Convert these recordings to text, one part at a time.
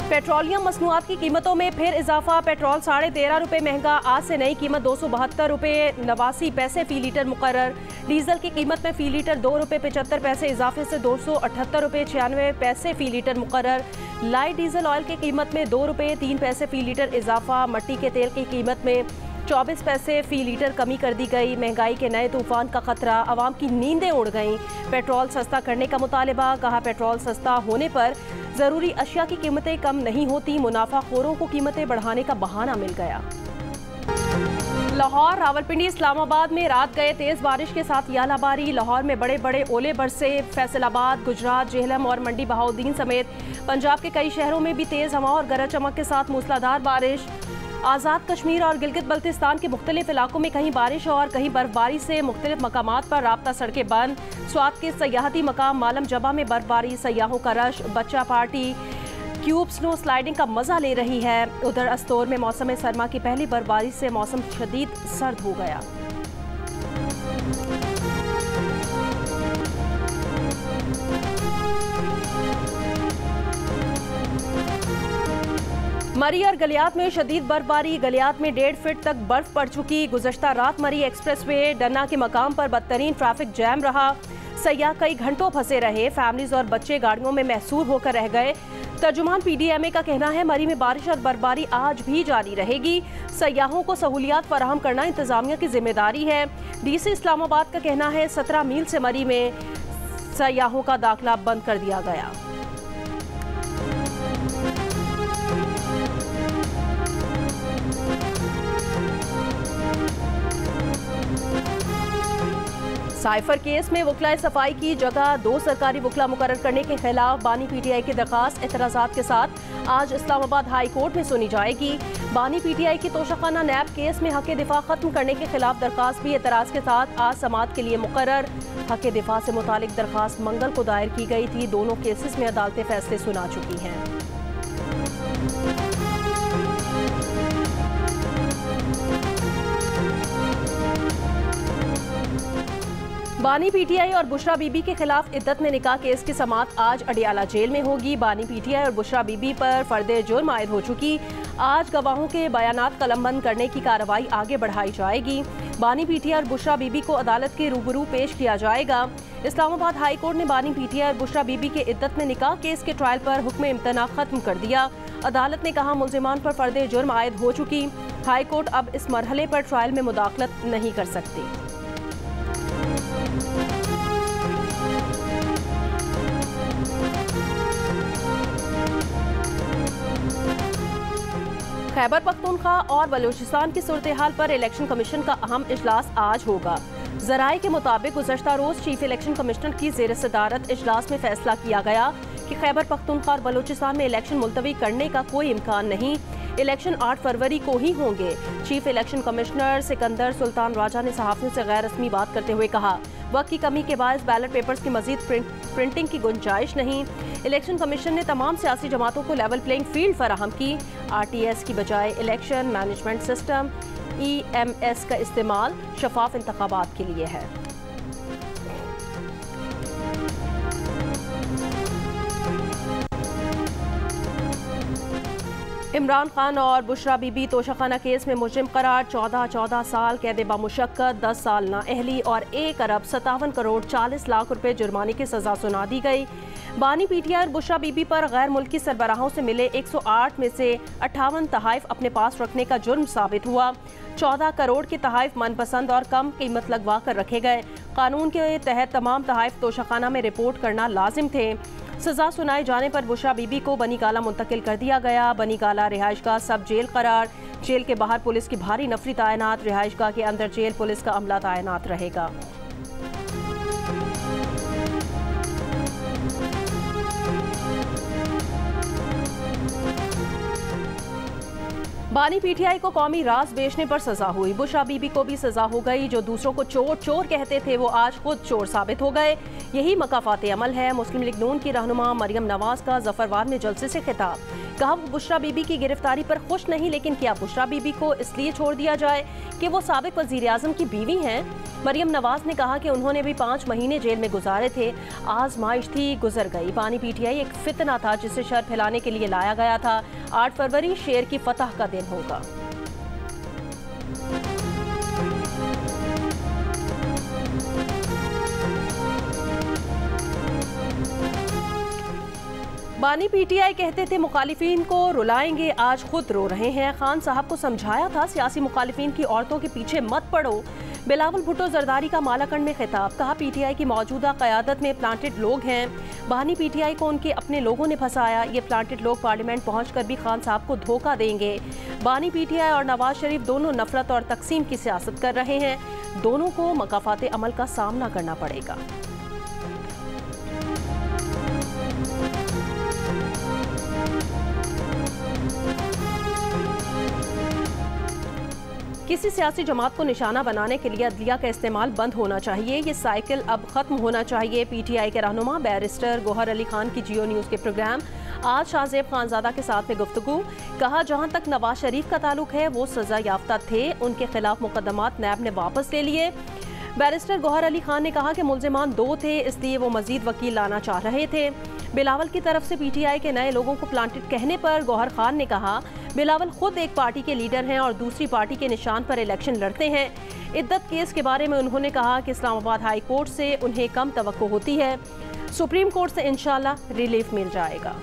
Petroleum मसनूआत की कीमतों में फिर इजाफा। पेट्रोल 13.5 रुपये महंगा। आज से नई कीमत 272 रुपये 89 पैसे फी लीटर मुकर्रर। डीजल की कीमत में फी लीटर 2 रुपये 75 पैसे इजाफे से 278 रुपये 96 पैसे फी लीटर मुकर्रर। लाइट डीजल ऑयल की कीमत में 2 रुपये 3 पैसे फी लीटर इजाफा। मट्टी के तेल की कीमत में 24 पैसे फी लीटर कमी कर दी गई। महंगाई के नए तूफान का खतरा, आवाम की नींदें उड़ गईं। पेट्रोल सस्ता करने का मुतालबा। कहा, पेट्रोल सस्ता होने पर ज़रूरी अशिया की कीमतें कम नहीं होती। मुनाफाखोरों को कीमतें बढ़ाने का बहाना मिल गया। लाहौर, रावलपिंडी, इस्लामाबाद में रात गए तेज बारिश के साथ यालाबारी। लाहौर में बड़े बड़े ओले बरसे। फैसलाबाद, गुजरात, जेहलम और मंडी बहाउद्दीन समेत पंजाब के कई शहरों में भी तेज हवा और गरज चमक के साथ मूसलाधार बारिश। आज़ाद कश्मीर और गिलगित बल्तिस्तान के मुख्तलिफ इलाकों में कहीं बारिश और कहीं बर्फबारी से मुख्तलिफ मकामात पर राब्ता सड़कें बंद। स्वात के सयाहती मकाम मालम जबा में बर्फबारी, सयाहों का रश। बच्चा पार्टी क्यूब स्नो स्लाइडिंग का मजा ले रही है। उधर अस्तोर में मौसम सरमा की पहली बर्फबारी से मौसम शदीद सर्द हो गया। मरी और गलियात में शदीद बर्फबारी। गलियात में 1.5 फीट तक बर्फ पड़ चुकी। गुज़श्ता रात मरी एक्सप्रेसवे डन्ना के मकाम पर बदतरीन ट्रैफिक जैम रहा। सयाह कई घंटों फंसे रहे। फैमिलीज और बच्चे गाड़ियों में महसूर होकर रह गए। तर्जुमान PDMA का कहना है, मरी में बारिश और बर्फबारी आज भी जारी रहेगी। सयाहों को सहूलियात फराहम करना इंतजामिया की जिम्मेदारी है। DC इस्लामाबाद का कहना है, 17 मील से मरी में सयाहों का दाखिला बंद कर दिया गया। साइफर केस में वकला सफाई की जगह 2 सरकारी वकला मुकर्रर करने के खिलाफ बानी PTI की दरखास्त एतराज़ात के साथ आज इस्लामाबाद हाई कोर्ट में सुनी जाएगी। बानी PTI की तोशाखाना नैब केस में हक दिफा खत्म करने के खिलाफ दरखास्त भी एतराज़ के साथ आज समाअत के लिए मुकर्रर। हक दिफा से मुतालिक दरखास्त मंगल को दायर की गई थी। दोनों केसेस में अदालतें फैसले सुना चुकी हैं। बानी PTI और बुशरा बीबी के खिलाफ इद्दत में निकाह केस की समाअत आज अडियाला जेल में होगी। बानी PTI और बुशरा बीबी पर फर्दे जुर्म आयद हो चुकी। आज गवाहों के बयानात कलमबंद करने की कार्रवाई आगे बढ़ाई जाएगी। बानी PTI और बुशरा बीबी को अदालत के रूबरू पेश किया जाएगा। इस्लामाबाद हाई कोर्ट ने बानी PTI और बुशरा बीबी के इद्दत में निकाह केस के ट्रायल पर हुक्म इम्तना खत्म कर दिया। अदालत ने कहा, मुल्जिमान पर फर्दे जुर्म आयद हो चुकी। हाई कोर्ट अब इस मरहले पर ट्रायल में मुदाखलत नहीं कर सकती। खैबर पख्तूनख्वा और बलूचिस्तान की सूरत हाल पर इलेक्शन कमीशन का अहम इजलास आज होगा। ज़राए के मुताबिक गुज़श्ता रोज़ चीफ इलेक्शन कमिश्नर की ज़ेर सदारत इजलास में फैसला किया गया कि खैबर पख्तूनख्वा और बलूचिस्तान में इलेक्शन मुलतवी करने का कोई इम्कान नहीं। इलेक्शन 8 फरवरी को ही होंगे। Chief election commissioner Sikandar Sultan Raja ने सहाफ़ियों से गैर रस्मी बात करते हुए कहा, वक्त की कमी के बायस बैलेट पेपर्स की मजीद प्रिंटिंग की गुंजाइश नहीं। इलेक्शन कमीशन ने तमाम सियासी जमातों को लेवल प्लेइंग फील्ड फराहम की। RTS की बजाय इलेक्शन मैनेजमेंट सिस्टम EMS का इस्तेमाल शफाफ इंतखाबात के लिए है। इमरान खान और बुशरा बीबी तोशाखाना केस में मुजरिम करार। 14 साल कैद बामुशक्कत, 10 साल नाअहली और 1 अरब 57 करोड़ 40 लाख रुपए जुर्माने की सजा सुना दी गई। बानी PTI और बुशरा बीबी पर गैर मुल्की सरबराहों से मिले 108 में से 58 तहाइफ अपने पास रखने का जुर्म साबित हुआ। 14 करोड़ के तहाइफ मनपसंद और कम कीमत लगवा कर रखे गए। कानून के तहत तमाम तहाइफ तोशाखाना में रिपोर्ट करना लाजिम थे। सजा सुनाए जाने पर बुशरा बीबी को बनी गाला मुंतकिल कर दिया गया। बनी गाला रिहाइशगाह सब जेल करार। जेल के बाहर पुलिस की भारी नफरी तैनात। रिहाइशगाह के अंदर जेल पुलिस का अमला तैनात रहेगा। बानी PTI को कौमी राज बेचने पर सजा हुई। बुशरा बीबी को भी सजा हो गई। जो दूसरों को चोर चोर कहते थे वो आज खुद चोर साबित हो गए। यही मकाफात अमल है। मुस्लिम लीग नून की रहनुमा मरियम नवाज का जफरवार में जलसे से खिताब। कहा वो बुशरा बीबी की गिरफ्तारी पर खुश नहीं, लेकिन क्या बुशरा बीबी को इसलिए छोड़ दिया जाए कि वो साबिक वजीर आजम की बीवी हैं। मरियम नवाज ने कहा कि उन्होंने भी 5 महीने जेल में गुजारे थे, आजमाइश थी, गुजर गई। बानी पीटीआई एक फितना था जिसे शर फैलाने के लिए लाया गया था। 8 फरवरी शेर की फतह का दिन होगा। बानी पीटीआई कहते थे मुखालिफिन को रुलाएंगे, आज खुद रो रहे हैं। खान साहब को समझाया था सियासी मुखालिफिन की औरतों के पीछे मत पड़ो। बिलावल भुट्टो जरदारी का मालाकंड में खिताब, कहा पीटीआई की मौजूदा क़यादत में प्लांटेड लोग हैं। बानी पीटीआई को उनके अपने लोगों ने फंसाया, ये प्लांटेड लोग पार्लियामेंट पहुंचकर भी खान साहब को धोखा देंगे। बानी पीटीआई और नवाज शरीफ दोनों नफरत और तकसीम की सियासत कर रहे हैं, दोनों को मकाफात अमल का सामना करना पड़ेगा। किसी सियासी जमात को निशाना बनाने के लिए अदलिया का इस्तेमाल बंद होना चाहिए, ये साइकिल अब खत्म होना चाहिए। पीटीआई के रहनुमा बैरिस्टर गौहर अली खान की जियो न्यूज़ के प्रोग्राम आज शाहजेब खानजादा के साथ में गुफ्तगू, कहा जहां तक नवाज शरीफ का ताल्लुक है वो सजा याफ्ता थे, उनके खिलाफ मुकदमात नैब ने वापस ले लिए। बैरिस्टर गौहर अली खान ने कहा कि मुल्जिमान 2 थे, इसलिए वो मजीद वकील लाना चाह रहे थे। बिलावल की तरफ से पीटीआई के नए लोगों को प्लांटेड कहने पर गौहर खान ने कहा बिलावल खुद एक पार्टी के लीडर हैं और दूसरी पार्टी के निशान पर इलेक्शन लड़ते हैं। इद्दत केस के बारे में उन्होंने कहा कि इस्लामाबाद हाई कोर्ट से उन्हें कम तवक्को होती है, सुप्रीम कोर्ट से इंशाल्लाह रिलीफ मिल जाएगा।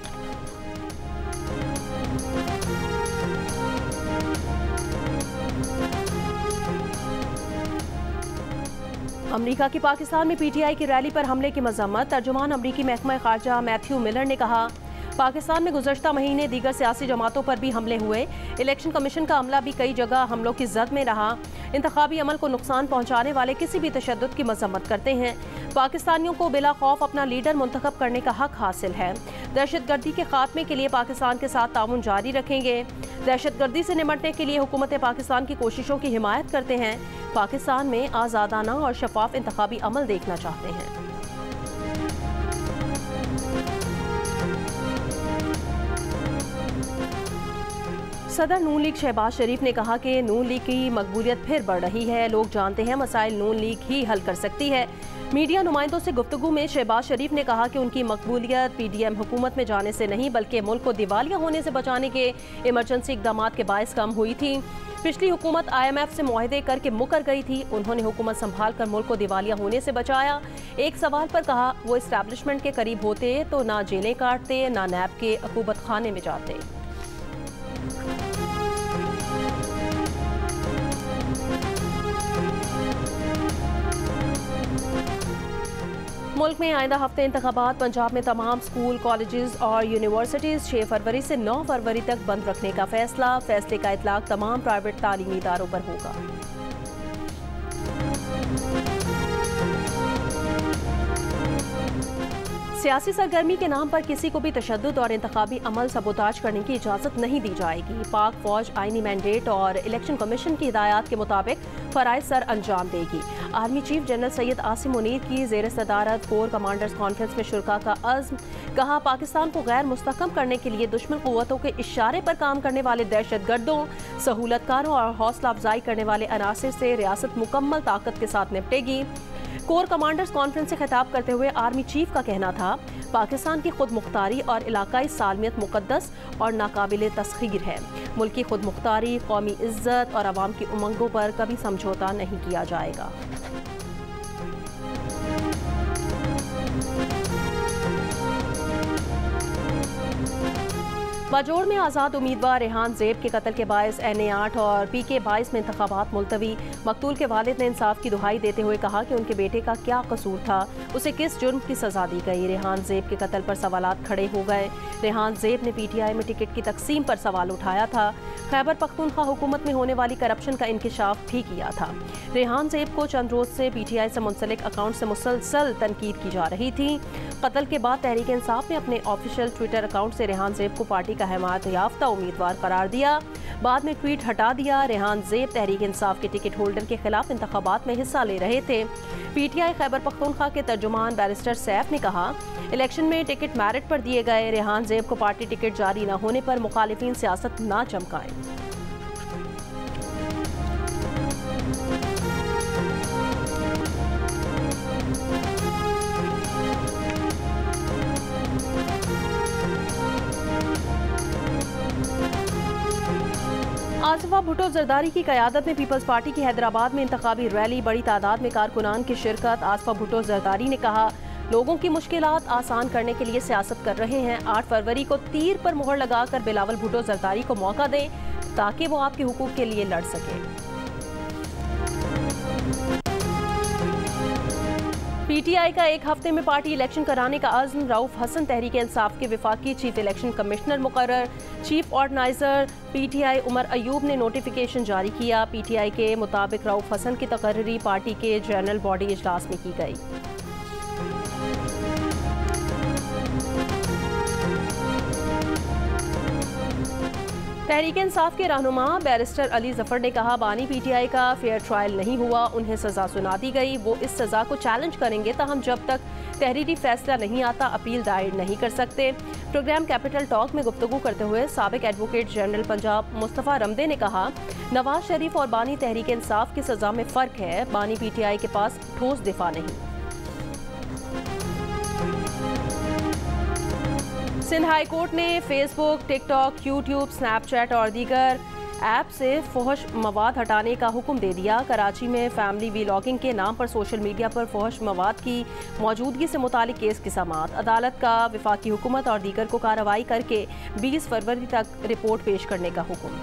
अमरीका की पाकिस्तान में पीटीआई की रैली पर हमले की मजम्मत, तर्जुमान अमरीकी महकमा खारजा मैथ्यू मिलर ने कहा पाकिस्तान में गुज़श्ता महीने दीगर सियासी जमातों पर भी हमले हुए, इलेक्शन कमीशन का अमला भी कई जगह हमलों की जद में रहा। इंतखाबी अमल को नुकसान पहुंचाने वाले किसी भी तशद्दुद की मजम्मत करते हैं। पाकिस्तानियों को बिला खौफ अपना लीडर मुंतखब करने का हक हासिल है। दहशतगर्दी के खात्मे के लिए पाकिस्तान के साथ ताउन जारी रखेंगे। दहशतगर्दी से निपटने के लिए हुकूमत पाकिस्तान की कोशिशों की हिमायत करते हैं। पाकिस्तान में आज़ादाना और शफाफ इंतखाबी अमल देखना चाहते हैं। सदर नून लीग शहबाज शरीफ ने कहा कि नून लीग की मकबूलियत फिर बढ़ रही है, लोग जानते हैं मसाइल नून लीग ही हल कर सकती है। मीडिया नुमाइंदों से गुफ्तगू में शहबाज शरीफ ने कहा कि उनकी मकबूलियत पीडीएम हुकूमत में जाने से नहीं बल्कि मुल्क को दिवालिया होने से बचाने के इमरजेंसी इकदाम के बायस कम हुई थी। पिछली हुकूमत IMF से मुआहदे करके मुकर गई थी, उन्होंने हुकूमत संभाल कर मुल्क को दिवालिया होने से बचाया। एक सवाल पर कहा वो इस्टेब्लिशमेंट के करीब होते तो ना जेलें काटते ना नैब के अकूबत खाने में जाते। मुल्क में आइंदा हफ्ते इंतखाबात, पंजाब में तमाम स्कूल, कॉलेजेस और यूनिवर्सिटीज़ 6 फरवरी से 9 फरवरी तक बंद रखने का फैसला, फैसले का इतलाक तमाम प्राइवेट तालीमी इदारों पर होगा। सियासी सरगर्मी के नाम पर किसी को भी तशद्दुद और इंतखाबी अमल सबोताज करने की इजाज़त नहीं दी जाएगी। पाक फौज आईनी मैंडेट और इलेक्शन कमीशन की हिदायत के मुताबिक फ़राइज़ सर अंजाम देगी। Army chief general Syed Asim Munir की ज़ेर सदारत कोर कमांडर्स कॉन्फ्रेंस में शुरका का अज़्म, कहा पाकिस्तान को गैर मुस्तहकम करने के लिए दुश्मन क़ुव्वतों के इशारे पर काम करने वाले दहशतगर्दों, सहूलतकारों और हौसला अफजाई करने वाले अनासिर से रियासत मुकम्मल ताकत के साथ निपटेगी। कोर कमांडर्स कॉन्फ्रेंस से खिताब करते हुए आर्मी चीफ का कहना था पाकिस्तान की खुद मुख्तारी और इलाकाई सालमियत मुकद्दस और नाकाबिले तस्खीर है। मुल्क की खुद मुख्तारी, कौमी इज्जत और अवाम की उमंगों पर कभी समझौता नहीं किया जाएगा। बाजोड़ में आज़ाद उम्मीदवार रेहान ज़ेब के कत्ल के बायस NA-8 और PK-22 में इंतखाबात मुलतवी। मकतूल के वालिद ने इंसाफ की दुहाई देते हुए कहा कि उनके बेटे का क्या कसूर था, उसे किस जुर्म की सजा दी गई। रेहान ज़ेब के कत्ल पर सवालात खड़े हो गए। रेहान ज़ेब ने PTI में टिकट की तकसीम पर सवाल उठाया था। खैबर पख्तूनख्वा हुकूमत में होने वाली करप्शन का इंकिशाफ भी किया था। रेहान ज़ेब को चंद रोज से PTI से मुंसलिक अकाउंट से मुसलसल तनकीद की जा रही थी। कत्ल के बाद तहरीक इंसाफ ने अपने ऑफिशियल ट्विटर अकाउंट से रेहान ज़ेब को पार्टी का हिमायत याफ्ता उम्मीदवार करार दिया। बाद में ट्वीट हटा दिया। रेहान ज़ेब तहरीक इंसाफ के टिकट होल्डर के खिलाफ इंतखाबात में हिस्सा ले रहे थे। PTI खैबर पख्तूनख्वा के तर्जुमान बैरिस्टर सैफ ने कहा, इलेक्शन में टिकट मेरिट पर दिए गए। रेहान ज़ेब को पार्टी टिकट जारी न होने पर मुखालिफिन सियासत न चमकाएं। आसिफा भुट्टो जरदारी की क़यादत में पीपल्स पार्टी की हैदराबाद में इंतखाबी रैली, बड़ी तादाद में कारकुनान की शिरकत। आसिफा भुट्टो जरदारी ने कहा, लोगों की मुश्किलात आसान करने के लिए सियासत कर रहे हैं। 8 फरवरी को तीर पर मुहर लगाकर बिलावल भुट्टो जरदारी को मौका दें ताकि वो आपके हुकूक के लिए लड़ सके। PTI का एक हफ्ते में पार्टी इलेक्शन कराने का अज़्म। रऊफ हसन तहरीक इंसाफ के वफाकी चीफ इलेक्शन कमिश्नर मुकर्रर। Chief organiser PTI Umar Ayub ने नोटिफिकेशन जारी किया। PTI के मुताबिक रऊफ हसन की तकर्री पार्टी के जनरल बॉडी इजलास में की गई। तहरीक इंसाफ के रहनुमा बैरिस्टर अली जफर ने कहा, बानी PTI का फेयर ट्रायल नहीं हुआ, उन्हें सजा सुना दी गई। वो इस सजा को चैलेंज करेंगे, ताहम जब तक तहरीरी फैसला नहीं आता अपील दायर नहीं कर सकते। प्रोग्राम कैपिटल टॉक में गुफ्तगू करते हुए साबिक एडवोकेट जनरल पंजाब मुस्तफ़ा रमदे ने कहा, नवाज शरीफ और बानी तहरीक इंसाफ की सजा में फ़र्क है। बानी PTI के पास ठोस दिफा नहीं। सिंध हाई कोर्ट ने फेसबुक, टिकटॉक, यूट्यूब, स्नैपचैट और दीगर ऐप से फहश मवाद हटाने का हुक्म दे दिया। कराची में फैमिली व्लॉगिंग के नाम पर सोशल मीडिया पर फहश मवाद की मौजूदगी से मुतालिक केस की समाअत। अदालत का वफाकी हुकूमत और दीगर को कार्रवाई करके 20 फरवरी तक रिपोर्ट पेश करने का हुक्म।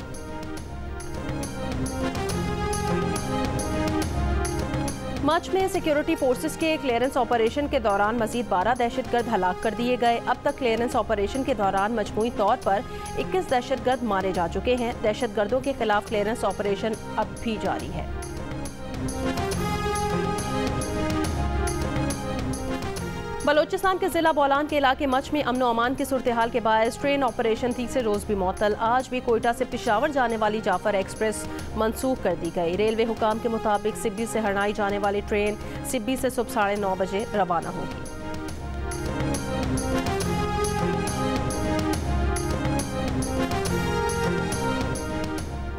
मच में सिक्योरिटी फोर्सेस के क्लियरेंस ऑपरेशन के दौरान मजीद 12 दहशतगर्द हलाक कर दिए गए। अब तक क्लियरेंस ऑपरेशन के दौरान मजमूई तौर पर 21 दहशतगर्द मारे जा चुके हैं। दहशतगर्दों के खिलाफ क्लियरेंस ऑपरेशन अब भी जारी है। बलोचिस्तान के जिला बोलान के इलाके मच में अमन अमान की सूरत हाल के बायस ट्रेन ऑपरेशन तीसरे रोज भी मुअत्तल। आज भी कोयटा से पेशावर जाने वाली जाफर एक्सप्रेस मनसूख कर दी गई। रेलवे हुकाम के मुताबिक सिब्बी से हरनाई जाने वाली ट्रेन सिब्बी से सुबह 9:30 बजे रवाना होगी।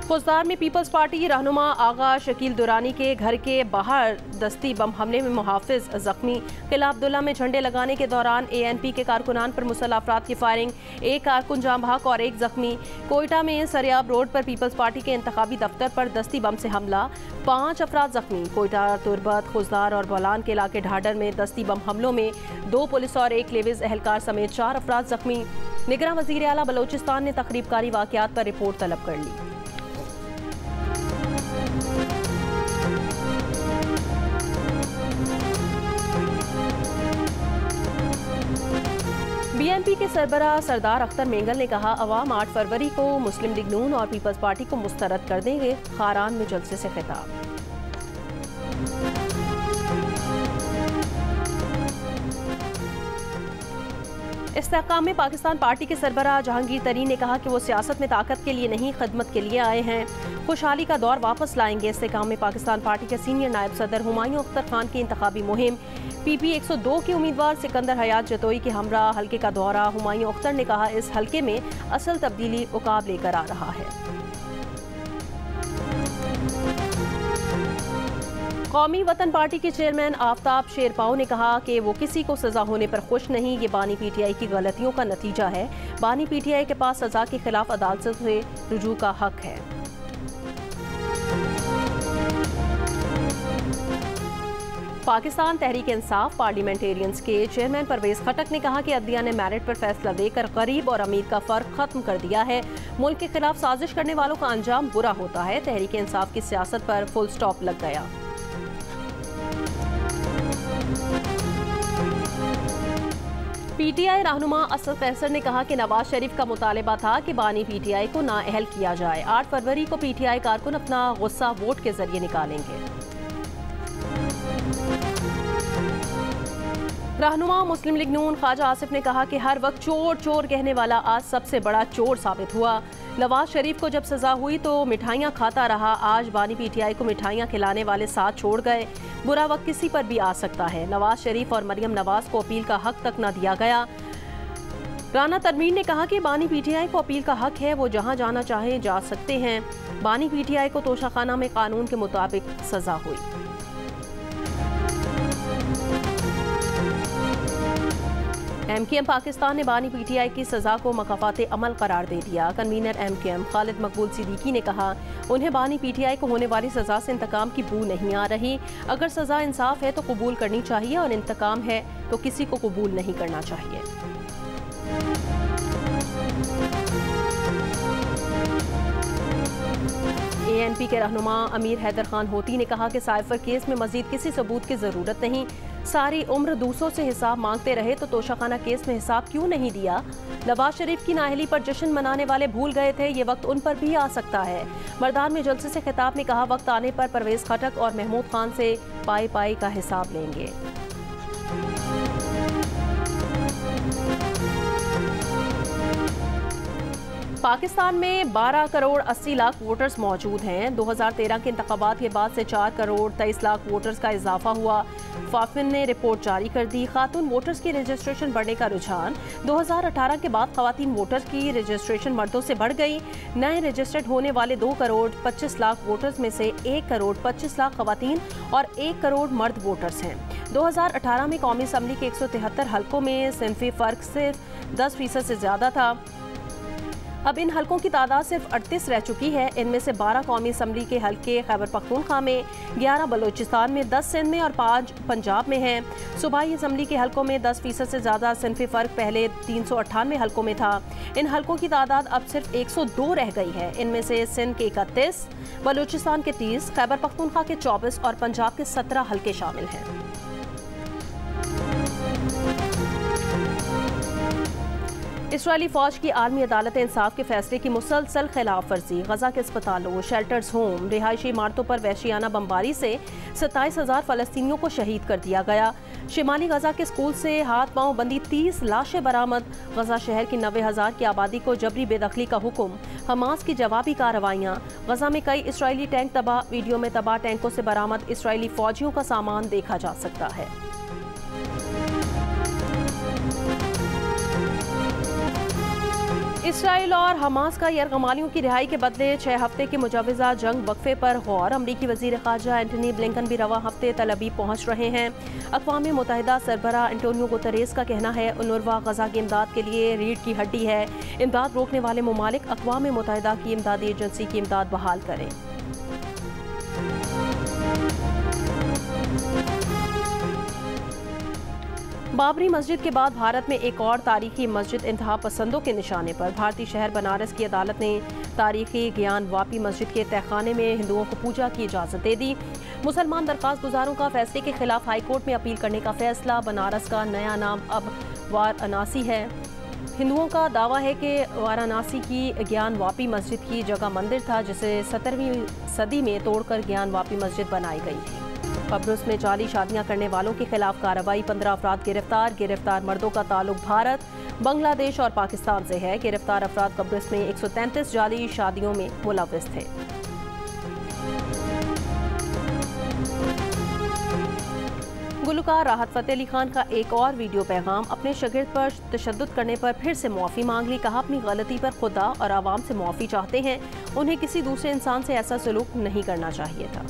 खुजदार में पीपल्स पार्टी की रहनुमा आगा शकील दुरानी के घर के बाहर दस्ती बम हमले में मुहाफिज जख्मी। किला अब्दुल्ला में झंडे लगाने के दौरान ANP के कारकुनान पर मुसल्लह अफराद की फायरिंग, एक कारकुन जाम भाग और एक जख्मी। कोयटा में सरियाब रोड पर पीपल्स पार्टी के इंतखाबी दफ्तर पर दस्ती बम से हमला, 5 अफराद जख्मी। कोयटा, तुरबत, खुजदार और बोलान के इलाके ढाडर में दस्ती बम हमलों में 2 पुलिस और 1 लेविज एहलकार समेत 4 अफराद जख्मी। निगरान वज़ीर आला बलोचिस्तान ने तकरीबकारी वाक़यात पर रिपोर्ट तलब कर ली। BNP के सरबराह सरदार अख्तर मेंगल ने कहा, अवाम 8 फरवरी को मुस्लिम लीग नून और पीपल्स पार्टी को मुस्तरद कर देंगे। खारान में जलसे से खिताब। इस्तेहकाम में पाकिस्तान पार्टी के सरबराह जहांगीर तरीन ने कहा कि वो सियासत में ताकत के लिए नहीं, खिदमत के लिए आए हैं। खुशहाली का दौर वापस लाएंगे। इस्तेहकाम में पाकिस्तान पार्टी के सीनियर नायब सदर हुमायूं अख्तर खान की इंतखाबी मुहिम। PP 102 के उम्मीदवार सिकंदर हयात जतोई के हमरा हल्के का दौरा। हुमायूं अख्तर ने कहा, इस हल्के में असल तब्दीली उकाब लेकर आ रहा है। कौमी वतन पार्टी के चेयरमैन आफ्ताब शेरपाओ ने कहा कि वो किसी को सजा होने पर खुश नहीं। ये बानी PTI की गलतियों का नतीजा है। बानी PTI के पास सजा के खिलाफ अदालत से रुजू का हक है। पाकिस्तान तहरीक इंसाफ पार्लियामेंटेरियंस के चेयरमैन परवेज खटक ने कहा कि अदलिया ने मेरिट पर फैसला देकर गरीब और अमीर का फर्क खत्म कर दिया है। मुल्क के खिलाफ साजिश करने वालों का अंजाम बुरा होता है। तहरीक इंसाफ की सियासत पर फुल स्टॉप लग गया। PTI रहनुमा असद कैसर ने कहा कि नवाज शरीफ का मुतालबा था कि बानी PTI को नाअहल किया जाए। 8 फरवरी को PTI कारकुन अपना गुस्सा वोट के जरिए निकालेंगे। रहनुमा मुस्लिम लीग नून ख्वाजा आसिफ ने कहा कि हर वक्त चोर चोर कहने वाला आज सबसे बड़ा चोर साबित हुआ। नवाज शरीफ को जब सजा हुई तो मिठाइयाँ खाता रहा, आज बानी पीटीआई को मिठाइयाँ खिलाने वाले साथ छोड़ गए। बुरा वक्त किसी पर भी आ सकता है। नवाज शरीफ और मरियम नवाज को अपील का हक तक न दिया गया। राना तरमीन ने कहा कि बानी पीटीआई को अपील का हक है, वो जहां जाना चाहे जा सकते हैं। बानी पीटीआई को तोशाखाना में कानून के मुताबिक सजा हुई। एमकेएम पाकिस्तान ने बानी पीटीआई की सजा को मकाफाते अमल करार दे दिया। कन्वीनर एमकेएम खालिद मकबूल सिद्दीकी ने कहा, उन्हें बानी पीटीआई को होने वाली सजा से इंतकाम की बू नहीं आ रही। अगर सजा इंसाफ है तो कबूल करनी चाहिए और इंतकाम है तो किसी को कबूल नहीं करना चाहिए। एएनपी के रहनुमा अमीर हैदर खान होती ने कहा कि साइफर केस में मजीद किसी सबूत की जरूरत नहीं। सारी उम्र दूसरों से हिसाब मांगते रहे तो तोशाखाना केस में हिसाब क्यों नहीं दिया। नवाज शरीफ की नाअहली पर जश्न मनाने वाले भूल गए थे, ये वक्त उन पर भी आ सकता है। मर्दान में जलसे से खिताब में कहा, वक्त आने पर परवेज खटक और महमूद खान से पाई पाई का हिसाब लेंगे। पाकिस्तान में 12 करोड़ 80 लाख वोटर्स मौजूद हैं। 2013 के इंतखाबात के बाद से 4 करोड़ 23 लाख वोटर्स का इजाफा हुआ। फाफिन ने रिपोर्ट जारी कर दी। खातून वोटर्स की रजिस्ट्रेशन बढ़ने का रुझान। 2018 के बाद खवातीन वोटर्स की रजिस्ट्रेशन मर्दों से बढ़ गई। नए रजिस्टर्ड होने वाले 2 करोड़ 25 लाख वोटर्स में से 1 करोड़ 25 लाख खवातीन और 1 करोड़ मर्द वोटर्स हैं। 2018 में कौमी असम्बली के 173 हल्कों में सिनफी फ़र्क सिर्फ 10% से ज़्यादा था। अब इन हलकों की तादाद सिर्फ 38 रह चुकी है। इनमें से 12 कौमी असम्बली के हल्के खैबर पख्तूनख्वा में, 11 बलूचिस्तान में, 10 सिंध में और 5 पंजाब में हैं। सूबाई असम्बली के हलकों में 10% से ज़्यादा सिनफी फ़र्क पहले 398 हलकों में था। इन हलकों की तादाद अब सिर्फ 102 रह गई है। इनमें से सिंध के 31, बलूचिस्तान के 30, खैबर पख्तूनख्वा के 24 और पंजाब के 17 हलके शामिल हैं। इसराइली फौज की आलमी अदालत इंसाफ के फैसले की मुसलसल खिलाफ वर्जी। गजा के अस्पतालों, शेल्टर्स होम, रिहायशी इमारतों पर वहशियाना बमबारी से 27,000 फ़लस्तीनियों को शहीद कर दिया गया। शिमाली गजा के स्कूल से हाथ पांव बंदी 30 लाशें बरामद। गजा शहर की 90,000 की आबादी को जबरी बेदखली का हुक्म। हमास की जवाबी कार्रवाइयाँ। गजा में कई इसराइली टैंक तबाह। वीडियो में तबाह टैंकों से बरामद इसराइली फौजियों का सामान देखा जा सकता है। इसराइल और हमास का यरगमालियों की रिहाई के बदले 6 हफ्ते के मुजवज़ा जंग वक्फे पर गौर। अमरीकी वज़ीर ख़ारजा एंटनी ब्लिंकन भी रवा हफ्ते तल अबीब पहुँच रहे हैं। अक़वाम मुत्तहिदा सरबराह एंटोनियो गुतरेस का कहना है, उनुरवा गजा की इमदाद के लिए रीढ़ की हड्डी है। इमदाद रोकने वाले ममालिक अक़वाम मुत्तहिदा की इमदादी एजेंसी की इमदाद बहाल करें। बाबरी मस्जिद के बाद भारत में एक और तारीखी मस्जिद इंतहा पसंदों के निशाने पर। भारतीय शहर बनारस की अदालत ने तारीखी ज्ञान वापी मस्जिद के तहखाने में हिंदुओं को पूजा की इजाज़त दे दी। मुसलमान दरख्वास्त गुजारों का फैसले के खिलाफ हाईकोर्ट में अपील करने का फैसला। बनारस का नया नाम अब वाराणसी है। हिंदुओं का दावा है कि वाराणसी की ज्ञान वापी मस्जिद की जगह मंदिर था, जिसे 17वीं सदी में तोड़कर ज्ञान वापी मस्जिद बनाई गई थी। कब्रुस में जाली शादियां करने वालों के खिलाफ कार्रवाई। 15 अफराद गिरफ्तार। गिरफ्तार मर्दों का ताल्लुक भारत, बांग्लादेश और पाकिस्तान से है। गिरफ्तार अफराद कब्रुस में 133 जाली शादियों में मुलव्विस थे। गुलकार राहत फ़तेह अली खान का एक और वीडियो पैगाम। अपने शागिर्द पर तशद्दुद करने पर फिर से मुआफ़ी मांग ली। कहा, अपनी गलती पर खुदा और आवाम से मुआफ़ी चाहते हैं। उन्हें किसी दूसरे इंसान से ऐसा सलूक नहीं करना चाहिए था।